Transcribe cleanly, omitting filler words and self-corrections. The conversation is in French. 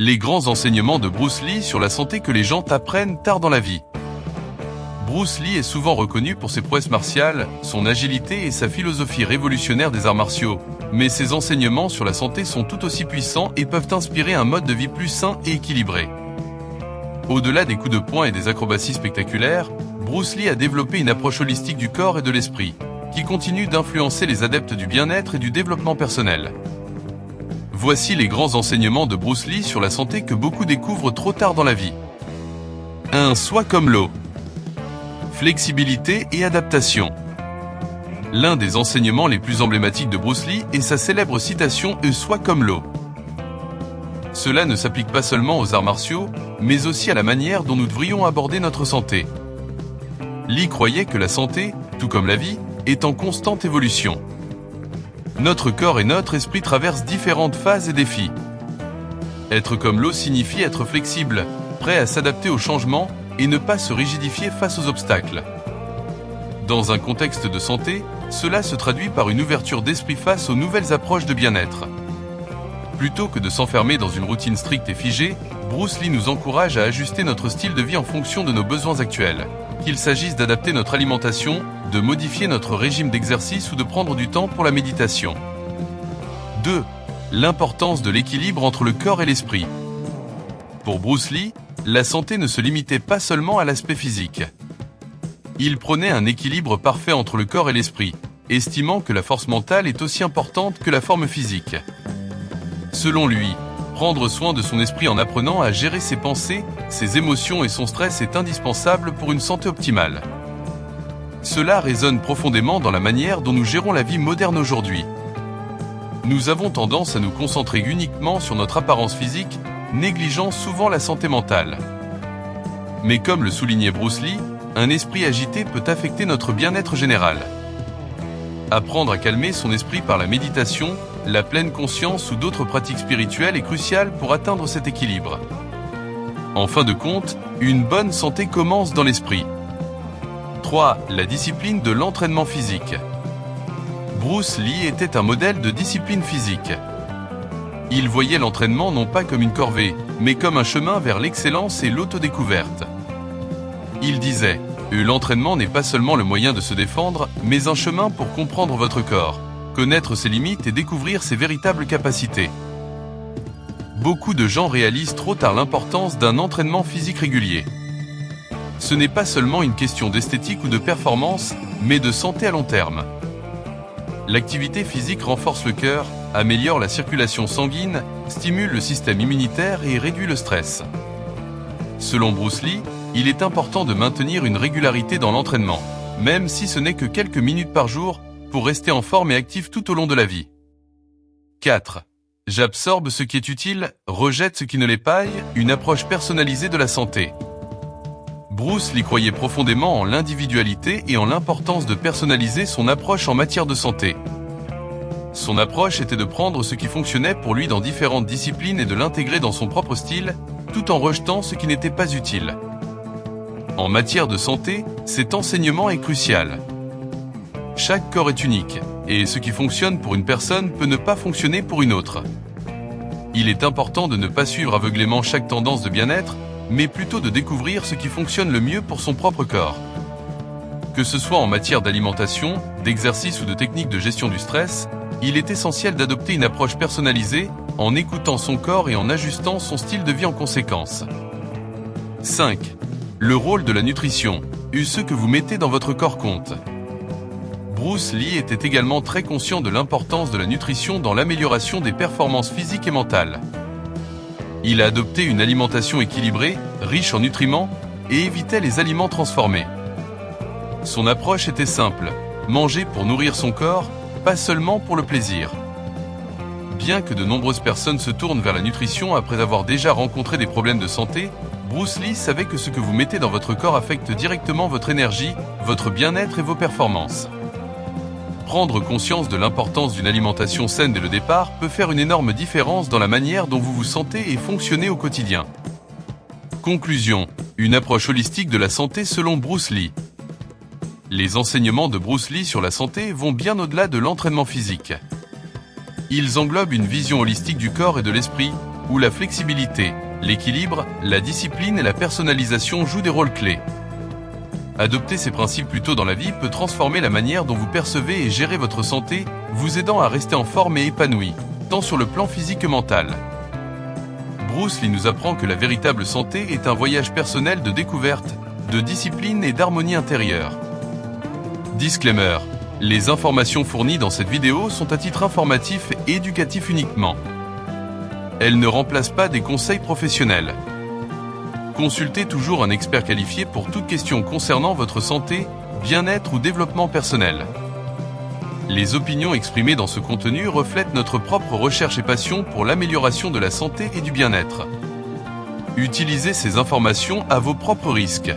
Les grands enseignements de Bruce Lee sur la santé que les gens apprennent tard dans la vie. Bruce Lee est souvent reconnu pour ses prouesses martiales, son agilité et sa philosophie révolutionnaire des arts martiaux, mais ses enseignements sur la santé sont tout aussi puissants et peuvent inspirer un mode de vie plus sain et équilibré. Au-delà des coups de poing et des acrobaties spectaculaires, Bruce Lee a développé une approche holistique du corps et de l'esprit, qui continue d'influencer les adeptes du bien-être et du développement personnel. Voici les grands enseignements de Bruce Lee sur la santé que beaucoup découvrent trop tard dans la vie. 1. Sois comme l'eau. Flexibilité et adaptation. L'un des enseignements les plus emblématiques de Bruce Lee est sa célèbre citation « Sois comme l'eau ». Cela ne s'applique pas seulement aux arts martiaux, mais aussi à la manière dont nous devrions aborder notre santé. Lee croyait que la santé, tout comme la vie, est en constante évolution. Notre corps et notre esprit traversent différentes phases et défis. Être comme l'eau signifie être flexible, prêt à s'adapter aux changements et ne pas se rigidifier face aux obstacles. Dans un contexte de santé, cela se traduit par une ouverture d'esprit face aux nouvelles approches de bien-être. Plutôt que de s'enfermer dans une routine stricte et figée, Bruce Lee nous encourage à ajuster notre style de vie en fonction de nos besoins actuels. Qu'il s'agisse d'adapter notre alimentation, de modifier notre régime d'exercice ou de prendre du temps pour la méditation. 2. L'importance de l'équilibre entre le corps et l'esprit. Pour Bruce Lee, la santé ne se limitait pas seulement à l'aspect physique. Il prônait un équilibre parfait entre le corps et l'esprit, estimant que la force mentale est aussi importante que la forme physique. Selon lui, prendre soin de son esprit en apprenant à gérer ses pensées, ses émotions et son stress est indispensable pour une santé optimale. Cela résonne profondément dans la manière dont nous gérons la vie moderne aujourd'hui. Nous avons tendance à nous concentrer uniquement sur notre apparence physique, négligeant souvent la santé mentale. Mais comme le soulignait Bruce Lee, un esprit agité peut affecter notre bien-être général. Apprendre à calmer son esprit par la méditation, la pleine conscience ou d'autres pratiques spirituelles est crucial pour atteindre cet équilibre. En fin de compte, une bonne santé commence dans l'esprit. 3. La discipline de l'entraînement physique. Bruce Lee était un modèle de discipline physique. Il voyait l'entraînement non pas comme une corvée, mais comme un chemin vers l'excellence et l'autodécouverte. Il disait « L'entraînement n'est pas seulement le moyen de se défendre, mais un chemin pour comprendre votre corps, connaître ses limites et découvrir ses véritables capacités. » Beaucoup de gens réalisent trop tard l'importance d'un entraînement physique régulier. Ce n'est pas seulement une question d'esthétique ou de performance, mais de santé à long terme. L'activité physique renforce le cœur, améliore la circulation sanguine, stimule le système immunitaire et réduit le stress. Selon Bruce Lee, il est important de maintenir une régularité dans l'entraînement, même si ce n'est que quelques minutes par jour, pour rester en forme et actif tout au long de la vie. 4. J'absorbe ce qui est utile, rejette ce qui ne l'est pas, une approche personnalisée de la santé. Bruce Lee croyait profondément en l'individualité et en l'importance de personnaliser son approche en matière de santé. Son approche était de prendre ce qui fonctionnait pour lui dans différentes disciplines et de l'intégrer dans son propre style, tout en rejetant ce qui n'était pas utile. En matière de santé, cet enseignement est crucial. Chaque corps est unique, et ce qui fonctionne pour une personne peut ne pas fonctionner pour une autre. Il est important de ne pas suivre aveuglément chaque tendance de bien-être, mais plutôt de découvrir ce qui fonctionne le mieux pour son propre corps. Que ce soit en matière d'alimentation, d'exercice ou de technique de gestion du stress, il est essentiel d'adopter une approche personnalisée, en écoutant son corps et en ajustant son style de vie en conséquence. 5. Le rôle de la nutrition, ce que vous mettez dans votre corps compte. Bruce Lee était également très conscient de l'importance de la nutrition dans l'amélioration des performances physiques et mentales. Il a adopté une alimentation équilibrée, riche en nutriments, et évitait les aliments transformés. Son approche était simple, manger pour nourrir son corps, pas seulement pour le plaisir. Bien que de nombreuses personnes se tournent vers la nutrition après avoir déjà rencontré des problèmes de santé, Bruce Lee savait que ce que vous mettez dans votre corps affecte directement votre énergie, votre bien-être et vos performances. Prendre conscience de l'importance d'une alimentation saine dès le départ peut faire une énorme différence dans la manière dont vous vous sentez et fonctionnez au quotidien. Conclusion. Une approche holistique de la santé selon Bruce Lee. Les enseignements de Bruce Lee sur la santé vont bien au-delà de l'entraînement physique. Ils englobent une vision holistique du corps et de l'esprit, où la flexibilité, l'équilibre, la discipline et la personnalisation jouent des rôles clés. Adopter ces principes plus tôt dans la vie peut transformer la manière dont vous percevez et gérez votre santé, vous aidant à rester en forme et épanoui, tant sur le plan physique que mental. Bruce Lee nous apprend que la véritable santé est un voyage personnel de découverte, de discipline et d'harmonie intérieure. Disclaimer: les informations fournies dans cette vidéo sont à titre informatif et éducatif uniquement. Elles ne remplacent pas des conseils professionnels. Consultez toujours un expert qualifié pour toute question concernant votre santé, bien-être ou développement personnel. Les opinions exprimées dans ce contenu reflètent notre propre recherche et passion pour l'amélioration de la santé et du bien-être. Utilisez ces informations à vos propres risques.